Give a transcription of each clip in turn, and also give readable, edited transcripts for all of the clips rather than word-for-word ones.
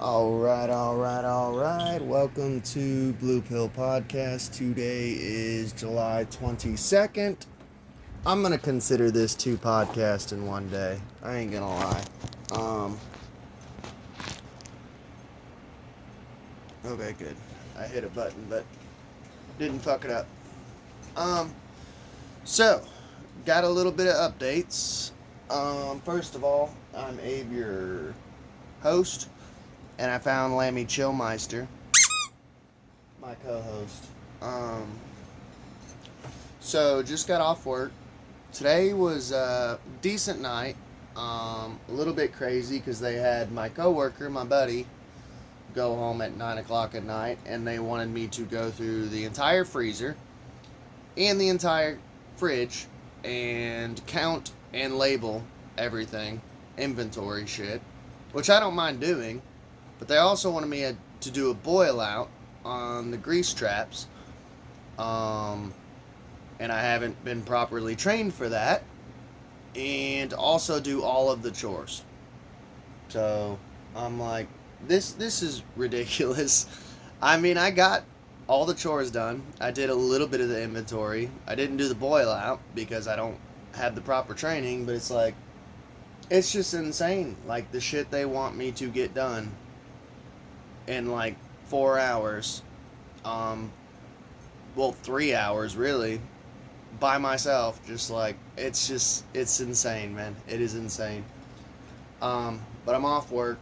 All right. Welcome to Blue Pill Podcast. Today is July 22nd. I'm going to consider this two podcasts in one day. I ain't going to lie. Okay, good. I hit a button, but didn't fuck it up. So, got a little bit of updates. First of all, I'm Abe, your host. And I found Lammy Chillmeister, my co-host. So just got off work. Today was a decent night. A little bit crazy because they had my coworker, my buddy, go home at 9 o'clock at night, and they wanted me to go through the entire freezer and the entire fridge and count and label everything, inventory shit, which I don't mind doing. But they also wanted me to do a boil out on the grease traps. And I haven't been properly trained for that. And also do all of the chores. So I'm like, this is ridiculous. I mean, I got all the chores done. I did a little bit of the inventory. I didn't do the boil out because I don't have the proper training. But it's like, it's just insane. Like the shit they want me to get done in like 4 hours, 3 hours really, by myself. Just like, it's insane, man. It is insane. But I'm off work.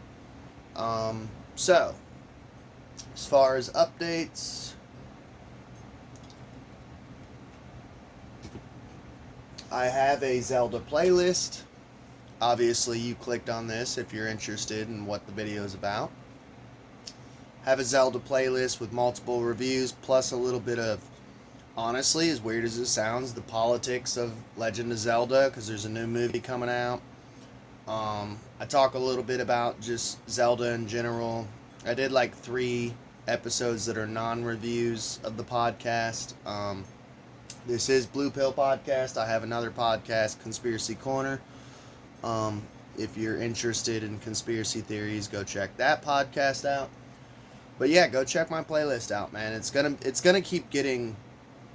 So, as far as updates, I have a Zelda playlist. Obviously, you clicked on this if you're interested in what the video is about. Have a Zelda playlist with multiple reviews, plus a little bit of, honestly, as weird as it sounds, the politics of Legend of Zelda, because there's a new movie coming out. I talk a little bit about just Zelda in general. I did like 3 episodes that are non-reviews of the podcast. This is Blue Pill Podcast. I have another podcast, Conspiracy Corner. If you're interested in conspiracy theories, go check that podcast out. But yeah, go check my playlist out, man. It's gonna keep getting,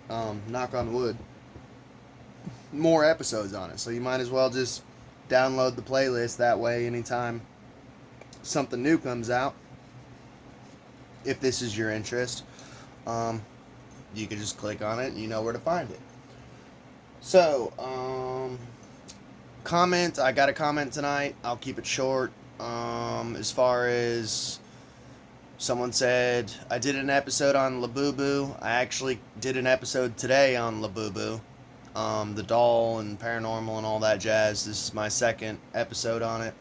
knock on wood, more episodes on it. So you might as well just download the playlist. That way, anytime something new comes out, if this is your interest, you can just click on it and you know where to find it. So, comment. I got a comment tonight. I'll keep it short. As far as someone said, I did an episode on Labubu. I actually did an episode today on Labubu. The doll and paranormal and all that jazz. This is my second episode on it.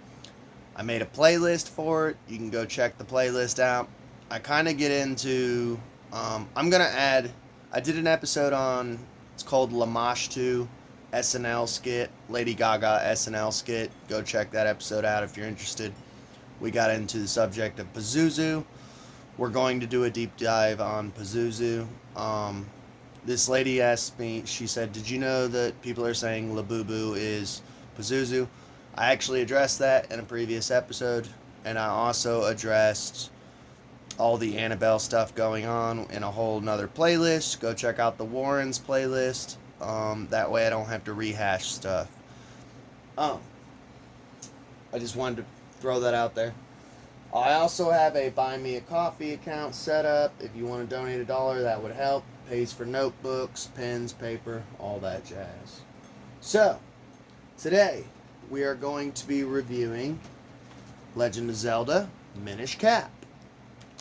I made a playlist for it. You can go check the playlist out. I kind of get into, I'm going to add, I did an episode on, it's called Lamash 2 SNL skit, Lady Gaga SNL skit. Go check that episode out if you're interested. We got into the subject of Pazuzu. We're going to do a deep dive on Pazuzu. This lady asked me, she said, did you know that people are saying Labubu is Pazuzu? I actually addressed that in a previous episode, and I also addressed all the Annabelle stuff going on in a whole nother playlist. Go check out the Warrens playlist. That way I don't have to rehash stuff. I just wanted to throw that out there. I also have a Buy Me a Coffee account set up. If you want to donate $1, that would help. Pays for notebooks, pens, paper, all that jazz. So, today we are going to be reviewing Legend of Zelda Minish Cap.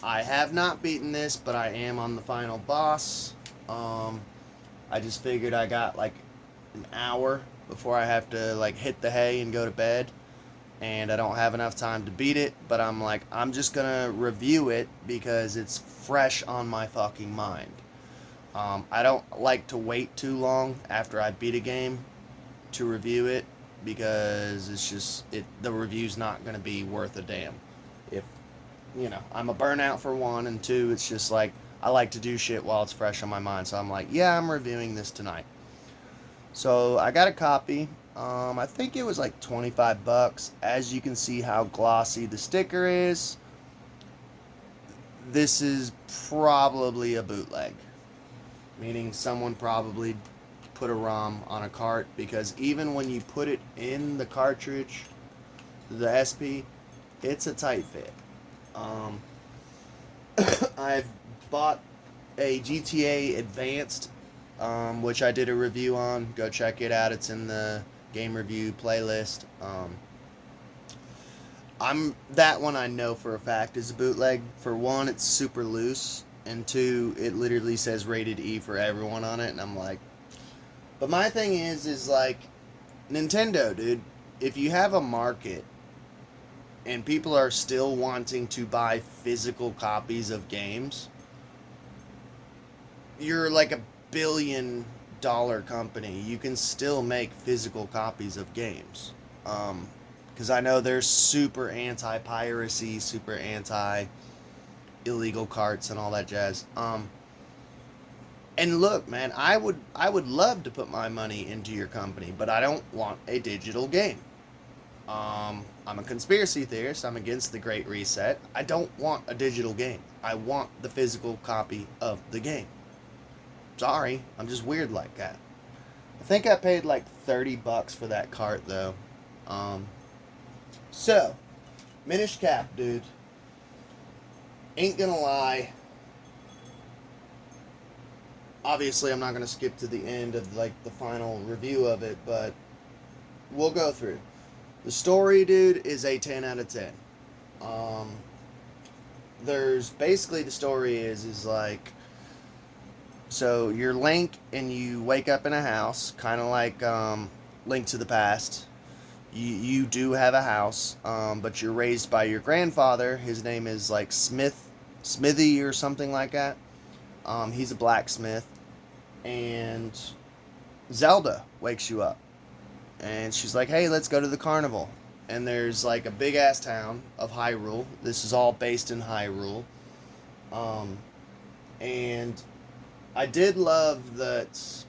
I have not beaten this, but I am on the final boss. I just figured I got like an hour before I have to like hit the hay and go to bed. And I don't have enough time to beat it, but I'm like, I'm just gonna review it because it's fresh on my fucking mind. I don't like to wait too long after I beat a game to review it because it's just, the review's not gonna be worth a damn. If, I'm a burnout for one, and two, it's just like, I like to do shit while it's fresh on my mind, so I'm like, yeah, I'm reviewing this tonight. So I got a copy. I think it was like $25. As you can see how glossy the sticker is. this is probably a bootleg, meaning someone probably put a ROM on a cart, because even when you put it in the cartridge, the SP, it's a tight fit. I've bought a GTA Advanced, which I did a review on. Go check it out. It's in the game review playlist. That one I know for a fact is a bootleg. For one, it's super loose, and two, it literally says rated E for everyone on it, and I'm like, but my thing is like, Nintendo, dude, if you have a market and people are still wanting to buy physical copies of games, you're like $1 billion company. You can still make physical copies of games. Because I know they're super anti-piracy, super anti-illegal carts and all that jazz. And look, man, I would love to put my money into your company, but I don't want a digital game. I'm a conspiracy theorist. I'm against the Great Reset. I don't want a digital game. I want the physical copy of the game. Sorry, I'm just weird like that. I think I paid like $30 for that cart though. So, Minish Cap, dude. Ain't gonna lie. Obviously, I'm not gonna skip to the end of like the final review of it, but we'll go through. The story, dude, is a 10 out of 10. There's basically, the story is like, so you're Link and you wake up in a house, kind of like Link to the Past. You do have a house, but you're raised by your grandfather. His name is like Smithy or something like that. He's a blacksmith, and Zelda wakes you up, and she's like, "Hey, let's go to the carnival." And there's like a big ass town of Hyrule. This is all based in Hyrule, and I did love that.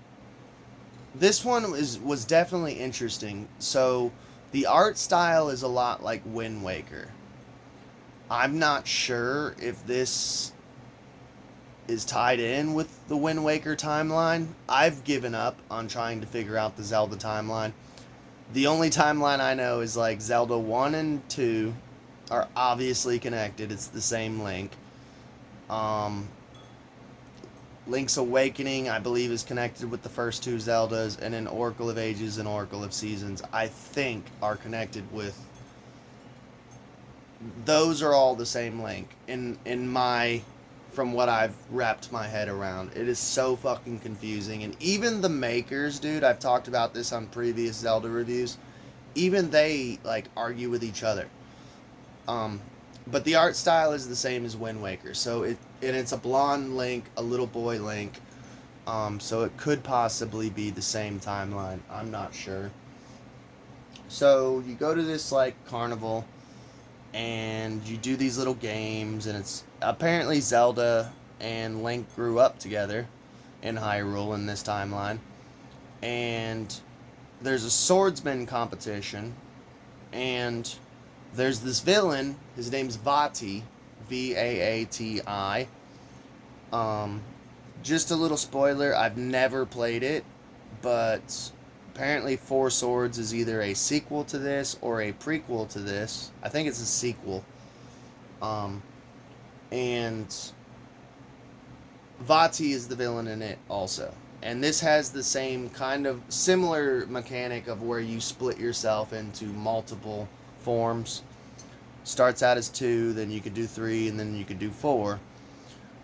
This one was definitely interesting. So the art style is a lot like Wind Waker. I'm not sure if this is tied in with the Wind Waker timeline. I've given up on trying to figure out the Zelda timeline. The only timeline I know is like Zelda 1 and 2 are obviously connected. It's the same Link. Link's Awakening, I believe, is connected with the first two Zeldas, and then Oracle of Ages and Oracle of Seasons, I think, are connected with. Those are all the same Link. From what I've wrapped my head around, it is so fucking confusing. And even the makers, dude, I've talked about this on previous Zelda reviews, even they like argue with each other. But the art style is the same as Wind Waker, so it's a blonde Link, a little boy Link, so it could possibly be the same timeline. I'm not sure. So you go to this like carnival, and you do these little games, and it's apparently Zelda and Link grew up together in Hyrule in this timeline, and there's a swordsman competition, and there's this villain. His name's Vaati, Vaati. Just a little spoiler, I've never played it, but apparently Four Swords is either a sequel to this or a prequel to this. I think it's a sequel. And Vaati is the villain in it also. And this has the same kind of similar mechanic of where you split yourself into multiple forms. Starts out as 2, then you could do 3, and then you could do 4.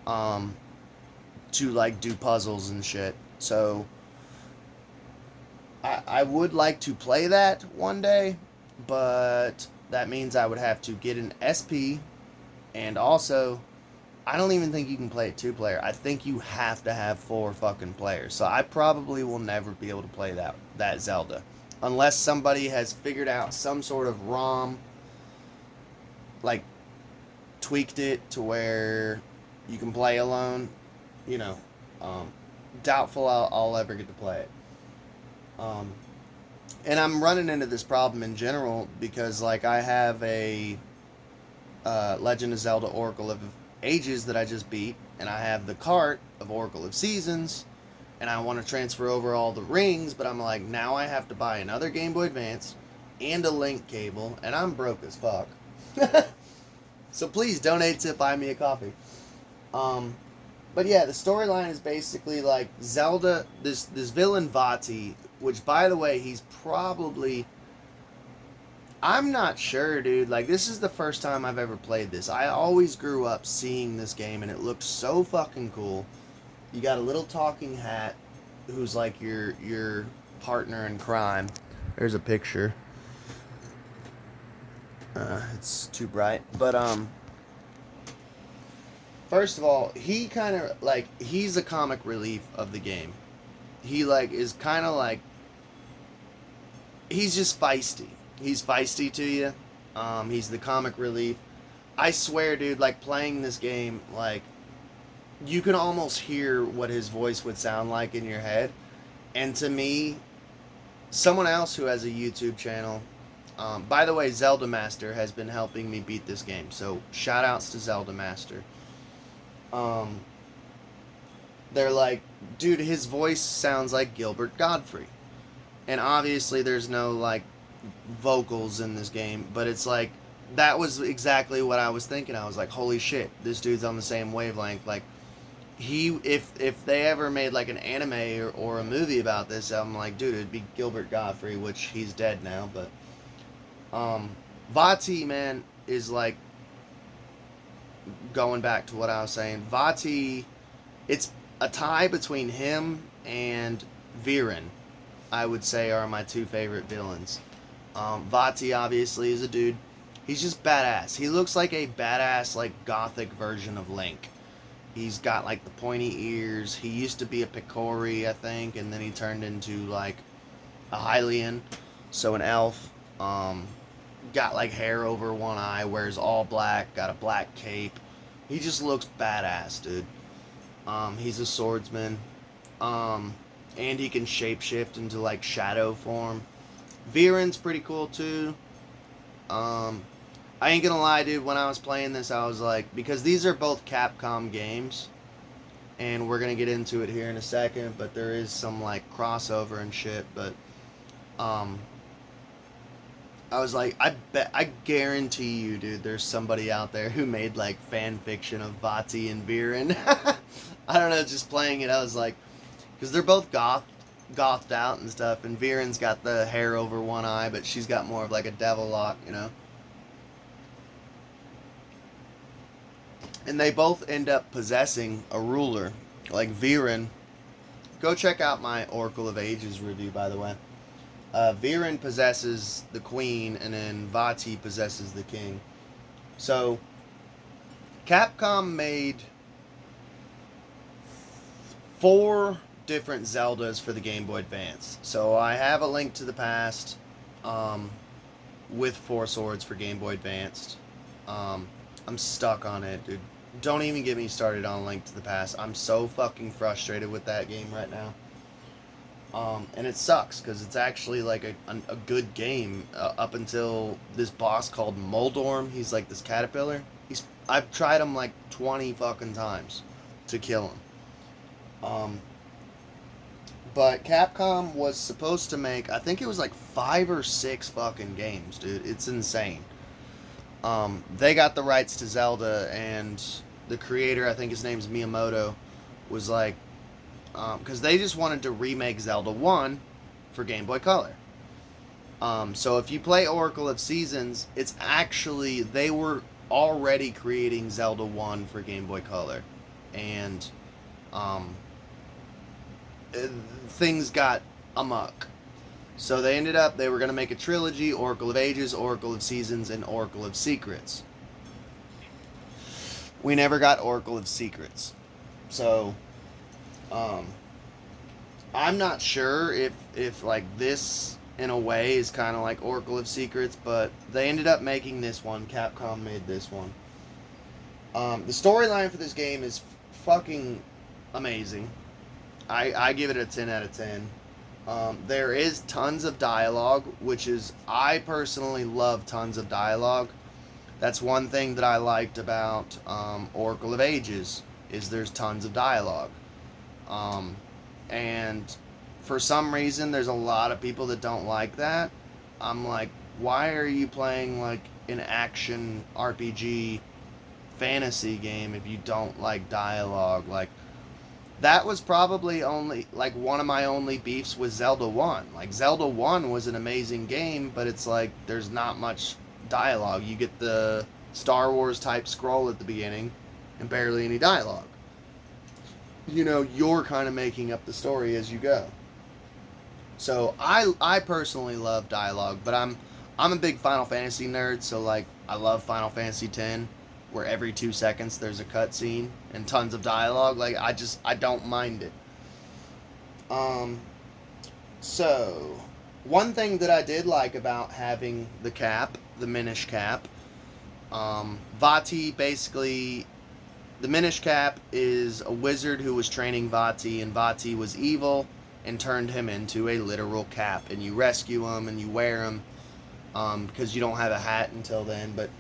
To like do puzzles and shit. So I would like to play that one day, but that means I would have to get an SP, and also I don't even think you can play it 2-player. I think you have to have 4 fucking players. So I probably will never be able to play that Zelda unless somebody has figured out some sort of ROM, like tweaked it to where you can play alone. You know, doubtful I'll ever get to play it. And I'm running into this problem in general because, like, I have a Legend of Zelda Oracle of Ages that I just beat, and I have the cart of Oracle of Seasons, and I want to transfer over all the rings, but I'm like, now I have to buy another Game Boy Advance and a link cable, and I'm broke as fuck. So please donate to buy me a coffee. But yeah, the storyline is basically like Zelda, this villain Vati, which by the way, he's probably, I'm not sure, dude. Like, this is the first time I've ever played this. I always grew up seeing this game, and it looked so fucking cool. You got a little talking hat, who's like your partner in crime. There's a picture. It's too bright, but first of all, he kind of like, he's the comic relief of the game. He like is kind of like, he's just feisty. He's feisty to you. He's the comic relief. I swear, dude, like playing this game, like you can almost hear what his voice would sound like in your head. And to me, someone else who has a YouTube channel, by the way, Zelda Master has been helping me beat this game. So shout outs to Zelda Master. They're like, dude, his voice sounds like Gilbert Godfrey. And obviously there's no like vocals in this game, but it's like, that was exactly what I was thinking. I was like, holy shit, this dude's on the same wavelength. Like, he, if they ever made like an anime or a movie about this, I'm like, dude, it'd be Gilbert Godfrey, which he's dead now, but Vati, man, is like, going back to what I was saying, Vati, it's a tie between him and Viren, I would say, are my two favorite villains. Vati obviously is a dude. He's just badass. He looks like a badass, like, gothic version of Link. He's got, like, the pointy ears. He used to be a Picori, I think, and then he turned into, like, a Hylian, so an elf. Got, like, hair over one eye, wears all black, got a black cape. He just looks badass, dude. He's a swordsman. And he can shapeshift into, like, shadow form. Viren's pretty cool, too. I ain't gonna lie, dude, when I was playing this, I was like, because these are both Capcom games, and we're gonna get into it here in a second, but there is some, like, crossover and shit, but, I was like, I guarantee you, dude, there's somebody out there who made, like, fan fiction of Vati and Viren. I don't know, just playing it, I was like, because they're both gothed out and stuff, and Viren's got the hair over one eye, but she's got more of, like, a devil lock, you know? And they both end up possessing a ruler. Like Viren, go check out my Oracle of Ages review, by the way. Viren possesses the queen, and then Vati possesses the king. So, Capcom made 4 different Zeldas for the Game Boy Advance. So I have A Link to the Past with 4 swords for Game Boy Advanced. I'm stuck on it, dude. Don't even get me started on Link to the Past. I'm so fucking frustrated with that game right now. And it sucks, because it's actually like a good game up until this boss called Moldorm. He's like this caterpillar. I've tried him like 20 fucking times to kill him. But Capcom was supposed to make, I think it was like 5 or 6 fucking games, dude. It's insane. They got the rights to Zelda, and the creator, I think his name's Miyamoto, was like, because they just wanted to remake Zelda 1 for Game Boy Color. So if you play Oracle of Seasons, it's actually, they were already creating Zelda 1 for Game Boy Color. And things got amok. So they were going to make a trilogy: Oracle of Ages, Oracle of Seasons, and Oracle of Secrets. We never got Oracle of Secrets. So, I'm not sure if like this, in a way, is kind of like Oracle of Secrets, but they ended up making this one. Capcom made this one. The storyline for this game is fucking amazing. I give it a 10 out of 10. There is tons of dialogue, which is, I personally love tons of dialogue. That's one thing that I liked about Oracle of Ages, is there's tons of dialogue. Um, and for some reason, there's a lot of people that don't like that. I'm like, why are you playing like an action RPG fantasy game if you don't like dialogue? Like, that was probably only like one of my only beefs with Zelda 1. Like, Zelda 1 was an amazing game, but it's like there's not much dialogue. You get the Star Wars type scroll at the beginning and barely any dialogue. You know, you're kind of making up the story as you go. So I personally love dialogue, but I'm a big Final Fantasy nerd, so like I love Final Fantasy X, where every 2 seconds there's a cutscene and tons of dialogue. Like, I don't mind it. So one thing that I did like about having the cap, the Minish cap, Vati basically, the Minish cap is a wizard who was training Vati, and Vati was evil and turned him into a literal cap, and you rescue him and you wear him, because you don't have a hat until then. But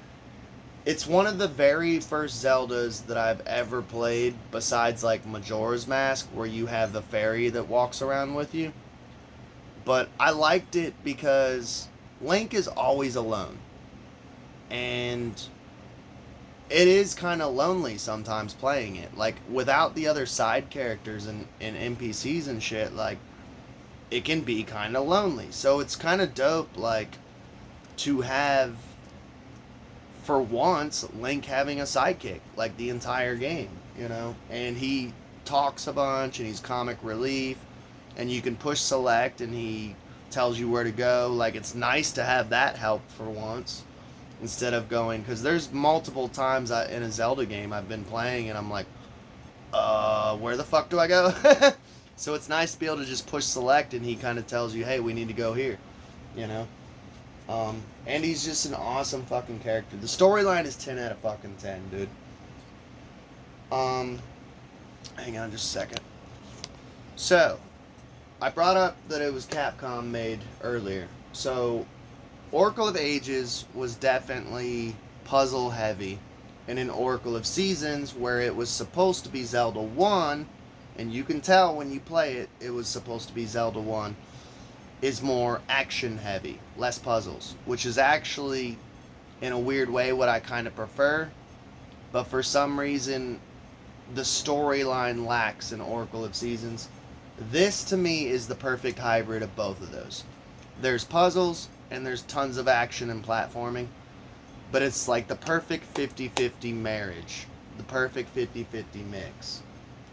it's one of the very first Zeldas that I've ever played, besides like Majora's Mask, where you have the fairy that walks around with you. But I liked it because Link is always alone, and it is kind of lonely sometimes playing it. Like, without the other side characters and NPCs and shit, like, it can be kind of lonely. So it's kind of dope, like, to have, for once, Link having a sidekick, like, the entire game, you know? And he talks a bunch, and he's comic relief, and you can push select, and he tells you where to go. Like, it's nice to have that help for once, instead of going, because there's multiple times in a Zelda game I've been playing and I'm like, where the fuck do I go? So it's nice to be able to just push select and he kind of tells you, hey, we need to go here, you know? And he's just an awesome fucking character. The storyline is 10 out of fucking 10, dude. Hang on just a second. So, I brought up that it was Capcom made earlier. So, Oracle of Ages was definitely puzzle heavy, and in Oracle of Seasons, where it was supposed to be Zelda 1, and you can tell when you play it, it was supposed to be Zelda 1, is more action heavy, less puzzles, which is actually, in a weird way, what I kind of prefer, but for some reason, the storyline lacks in Oracle of Seasons. This, to me, is the perfect hybrid of both of those. There's puzzles, and there's tons of action and platforming, but it's like the perfect 50-50 marriage, the perfect 50-50 mix.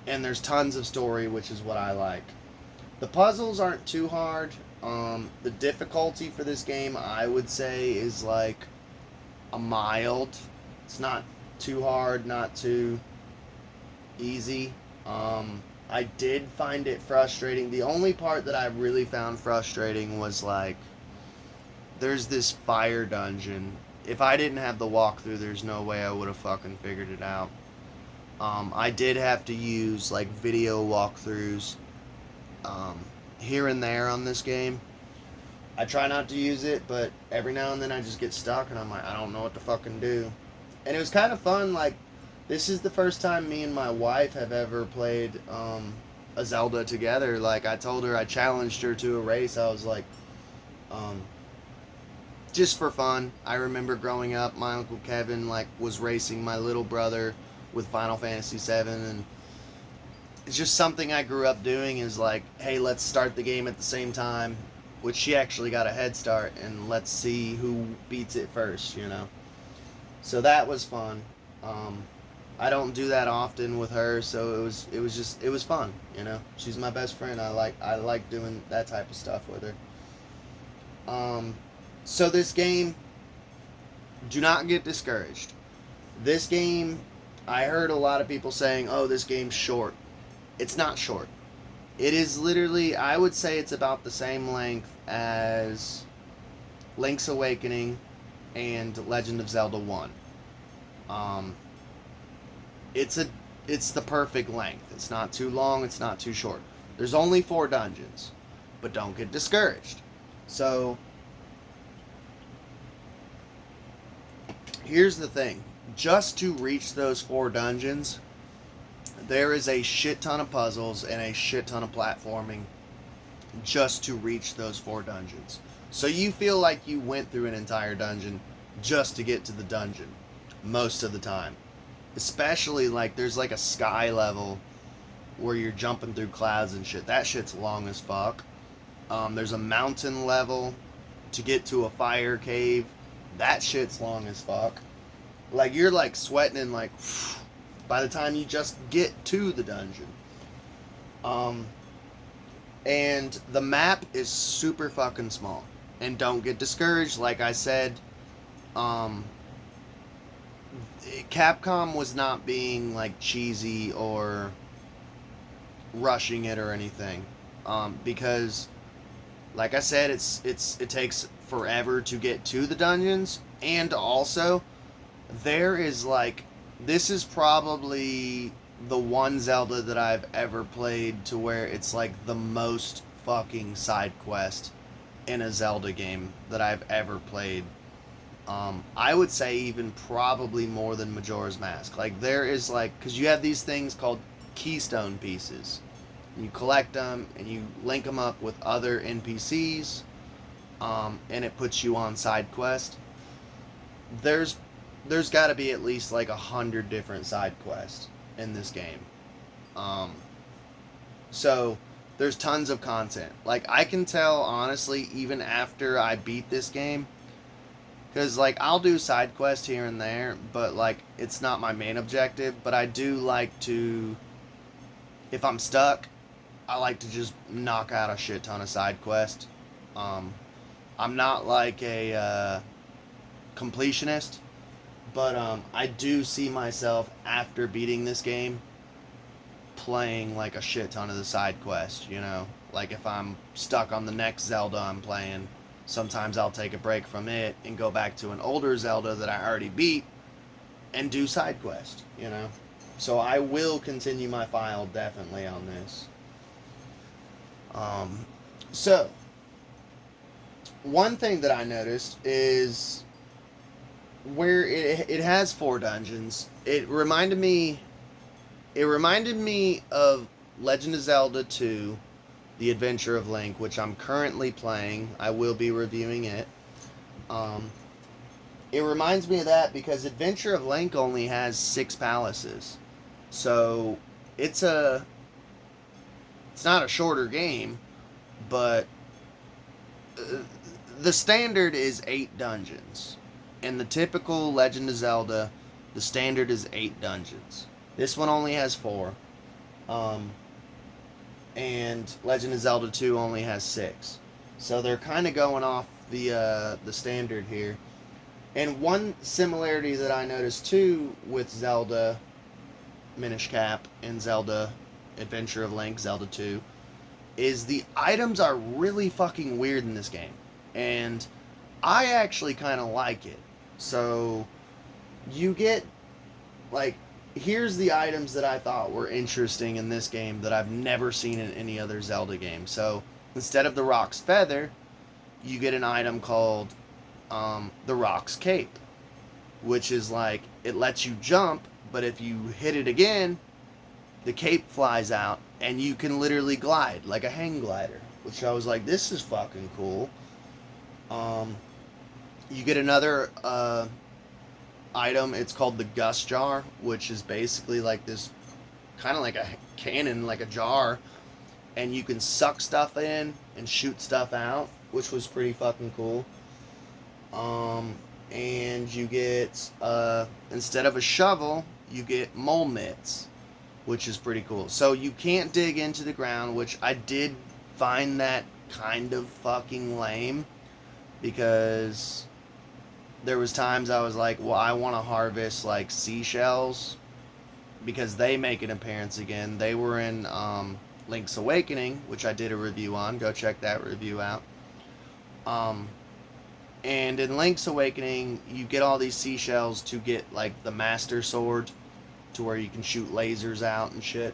And there's tons of story, which is what I like. The puzzles aren't too hard. The difficulty for this game, I would say, is like a mild. It's not too hard, not too easy. I did find it frustrating. The only part that I really found frustrating was like, there's this fire dungeon. If I didn't have the walkthrough, there's no way I would have fucking figured it out. I did have to use like video walkthroughs here and there on this game. I try not to use it, but every now and then I just get stuck and I'm like, I don't know what to fucking do. And it was kind of fun. Like, this is the first time me and my wife have ever played a Zelda together. Like, I told her, I challenged her to a race. I was like, just for fun. I remember growing up, my Uncle Kevin like was racing my little brother with Final Fantasy VII, and it's just something I grew up doing, is like, hey, let's start the game at the same time, which she actually got a head start, and let's see who beats it first, you know? So that was fun. I don't do that often with her, so it was fun, you know? She's my best friend. I like doing that type of stuff with her. So this game, do not get discouraged. This game, I heard a lot of people saying, oh, this game's short. It's not short. It is literally, I would say it's about the same length as Link's Awakening and Legend of Zelda 1. It's the perfect length. It's not too long, it's not too short. There's only 4 dungeons, but don't get discouraged. So, Here's the thing. Just to reach those 4 dungeons, there is a shit ton of puzzles and a shit ton of platforming just to reach those 4 dungeons. So you feel like you went through an entire dungeon just to get to the dungeon most of the time. Especially like there's like a sky level where you're jumping through clouds and shit. That shit's long as fuck. There's a mountain level to get to a fire cave. That shit's long as fuck. Like you're like sweating and like by the time you just get to the dungeon. And the map is super fucking small. And don't get discouraged. Like I said, Capcom was not being like cheesy or rushing it or anything, because like I said, it takes forever to get to the dungeons, and also there is like, this is probably the one Zelda that I've ever played to where it's like the most fucking side quest in a Zelda game that I've ever played. I would say even probably more than Majora's Mask. Like there is like, because you have these things called keystone pieces. You collect them and you link them up with other NPCs, and it puts you on side quest. There's got to be at least like 100 different side quests in this game. So there's tons of content. Like I can tell honestly, even after I beat this game, because, like, I'll do side quests here and there, but, like, it's not my main objective. But I do like to, if I'm stuck, I like to just knock out a shit ton of side quests. I'm not, like, a completionist, but I do see myself, after beating this game, playing, like, a shit ton of the side quests, you know? Like, if I'm stuck on the next Zelda I'm playing, sometimes I'll take a break from it and go back to an older Zelda that I already beat and do side quest, you know? So I will continue my file definitely on this. So, one thing that I noticed is where it has 4 dungeons. It reminded me of Legend of Zelda 2, The Adventure of Link, which I'm currently playing. I will be reviewing it. It reminds me of that because Adventure of Link only has 6 palaces. So it's not a shorter game, but the standard is 8 dungeons. In the typical Legend of Zelda, the standard is 8 dungeons. This one only has 4. And Legend of Zelda 2 only has 6. So they're kind of going off the standard here. And one similarity that I noticed too with Zelda Minish Cap and Zelda Adventure of Link, Zelda 2, is the items are really fucking weird in this game. And I actually kind of like it. So you get, like, here's the items that I thought were interesting in this game that I've never seen in any other Zelda game. So instead of the Rock's Feather, you get an item called the Rock's Cape, which is like, it lets you jump, but if you hit it again, the cape flies out and you can literally glide like a hang glider, which I was like, this is fucking cool. You get another item. It's called the Gust Jar, which is basically like this, kind of like a cannon, like a jar, and you can suck stuff in and shoot stuff out, which was pretty fucking cool. And you get, instead of a shovel, you get mole mitts, which is pretty cool. So you can't dig into the ground, which I did find that kind of fucking lame, because there was times I was like, well, I want to harvest like seashells because they make an appearance again. They were in Link's Awakening, which I did a review on. Go check that review out. And in Link's Awakening, you get all these seashells to get like the Master Sword, to where you can shoot lasers out and shit.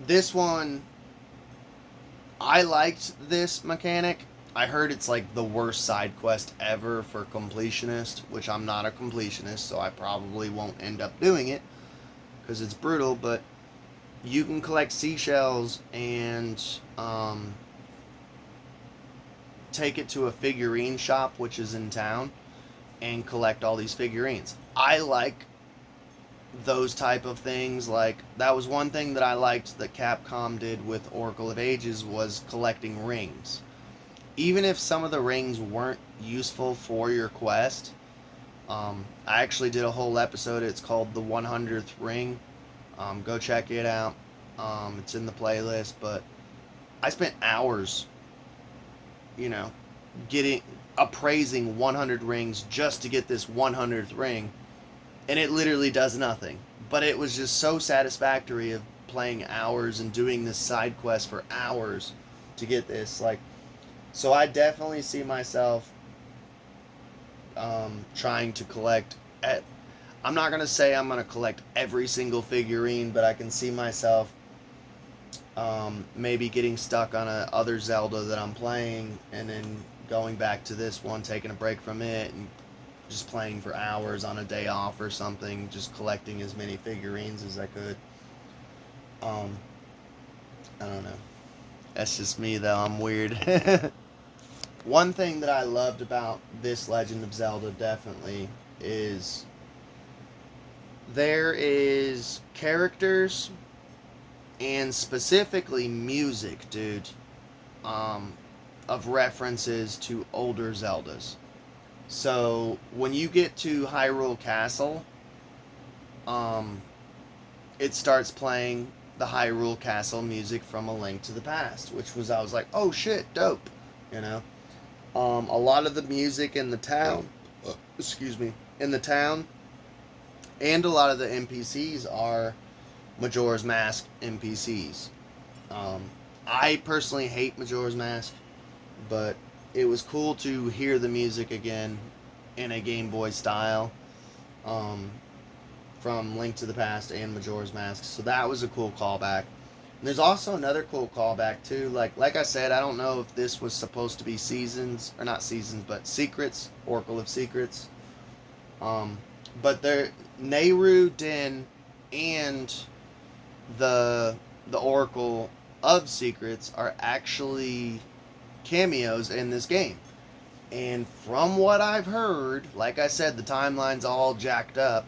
This one, I liked this mechanic. I heard it's like the worst side quest ever for completionist, which I'm not a completionist, so I probably won't end up doing it because it's brutal. But you can collect seashells and take it to a figurine shop, which is in town, and collect all these figurines. I like those type of things. Like, that was one thing that I liked that Capcom did with Oracle of Ages, was collecting rings. Even if some of the rings weren't useful for your quest, I actually did a whole episode. It's called the 100th Ring. Go check it out. It's in the playlist. But I spent hours, you know, getting appraising 100 rings just to get this 100th ring, and it literally does nothing. But it was just so satisfactory of playing hours and doing this side quest for hours to get this. Like, so I definitely see myself trying to collect I'm not gonna say I'm gonna collect every single figurine, but I can see myself maybe getting stuck on a other Zelda that I'm playing, and then going back to this one, taking a break from it, and just playing for hours on a day off or something, just collecting as many figurines as I could. I don't know. That's just me, though. I'm weird. One thing that I loved about this Legend of Zelda definitely is there is characters and specifically music, dude, of references to older Zeldas. So when you get to Hyrule Castle, it starts playing the Hyrule Castle music from A Link to the Past, which was, I was like, oh shit, dope, you know. A lot of the music in the town, in the town, and a lot of the NPCs are Majora's Mask NPCs. I personally hate Majora's Mask, but it was cool to hear the music again in a Game Boy style, from Link to the Past and Majora's Mask. So that was a cool callback. And there's also another cool callback too. Like I said, I don't know if this was supposed to be Seasons, or not Seasons, but Secrets, Oracle of Secrets. But there, Nehru, Din, and the Oracle of Secrets are actually cameos in this game. And from what I've heard, like I said, the timeline's all jacked up.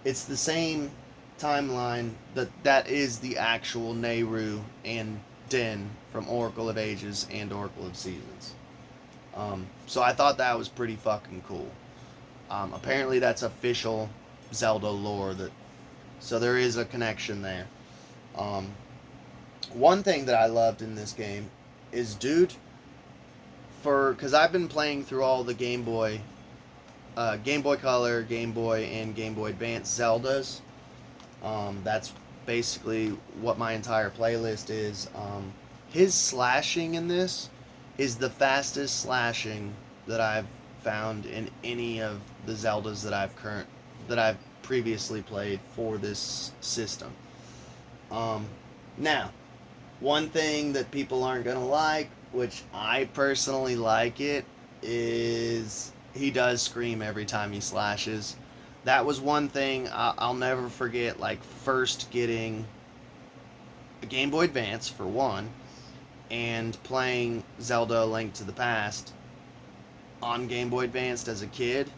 It's the same timeline that is the actual Nehru and Din from Oracle of Ages and Oracle of Seasons. So I thought that was pretty fucking cool. Apparently that's official Zelda lore, so there is a connection there. One thing that I loved in this game is, dude, because I've been playing through all the Game Boy Color, Game Boy, and Game Boy Advance Zeldas. That's basically what my entire playlist is. His slashing in this is the fastest slashing that I've found in any of the Zeldas that I've previously played for this system. Now, one thing that people aren't gonna like, which I personally like it, is he does scream every time he slashes. That was one thing I'll never forget, like, first getting a Game Boy Advance, for one, and playing Zelda: A Link to the Past on Game Boy Advance as a kid.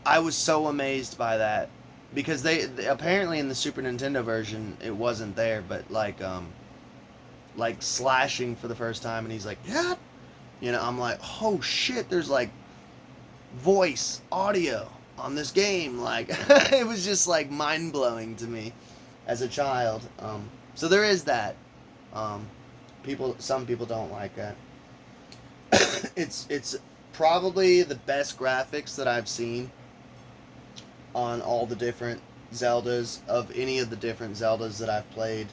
I was so amazed by that, because they apparently in the Super Nintendo version it wasn't there, but like slashing for the first time, and he's like, yeah, I'm like, oh shit, there's like voice audio on this game. Like, it was just like mind-blowing to me as a child. So there is that. Some people don't like that. It's probably the best graphics that I've seen on all the different Zeldas, of any of the different Zeldas that I've played,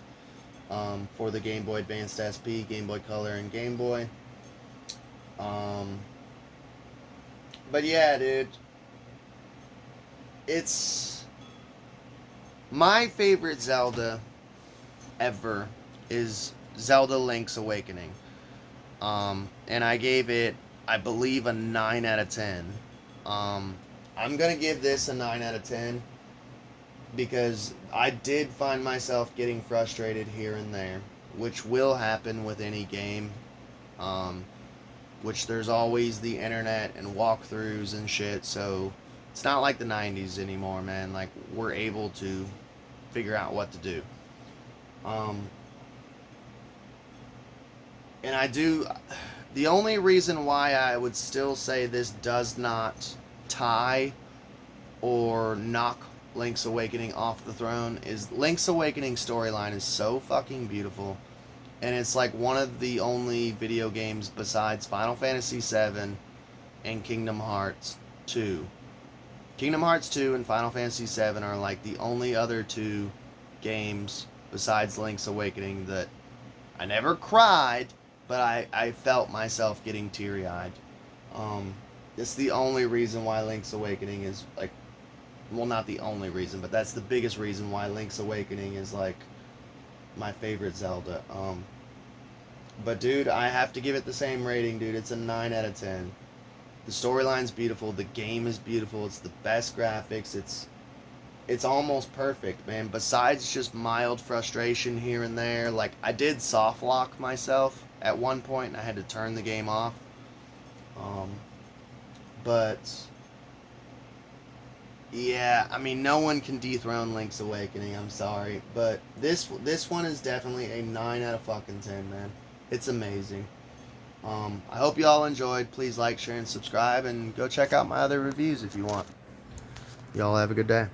for the Game Boy Advanced SP, Game Boy Color, and Game Boy. But yeah, dude, it's my favorite Zelda ever is Zelda Link's Awakening. And I gave it, I believe, a 9 out of 10. I'm going to give this a 9 out of 10 because I did find myself getting frustrated here and there, which will happen with any game. Which there's always the internet and walkthroughs and shit, so it's not like the 90s anymore, man. Like, we're able to figure out what to do. And I do. The only reason why I would still say this does not tie or knock Link's Awakening off the throne is Link's Awakening storyline is so fucking beautiful. And it's like one of the only video games besides Final Fantasy VII and Kingdom Hearts 2. Kingdom Hearts 2 and Final Fantasy VII are like the only other two games besides Link's Awakening that I never cried, but I felt myself getting teary-eyed. It's the only reason why Link's Awakening is like, well, not the only reason, but that's the biggest reason why Link's Awakening is like my favorite Zelda. But dude, I have to give it the same rating, dude. It's a 9 out of 10. The storyline's beautiful, the game is beautiful, it's the best graphics, it's almost perfect, man. Besides just mild frustration here and there, like I did soft lock myself at one point and I had to turn the game off. But yeah, I mean, no one can dethrone Link's Awakening, I'm sorry. But this one is definitely a 9 out of fucking 10, man. It's amazing. I hope you all enjoyed. Please like, share, and subscribe, and go check out my other reviews if you want. Y'all have a good day.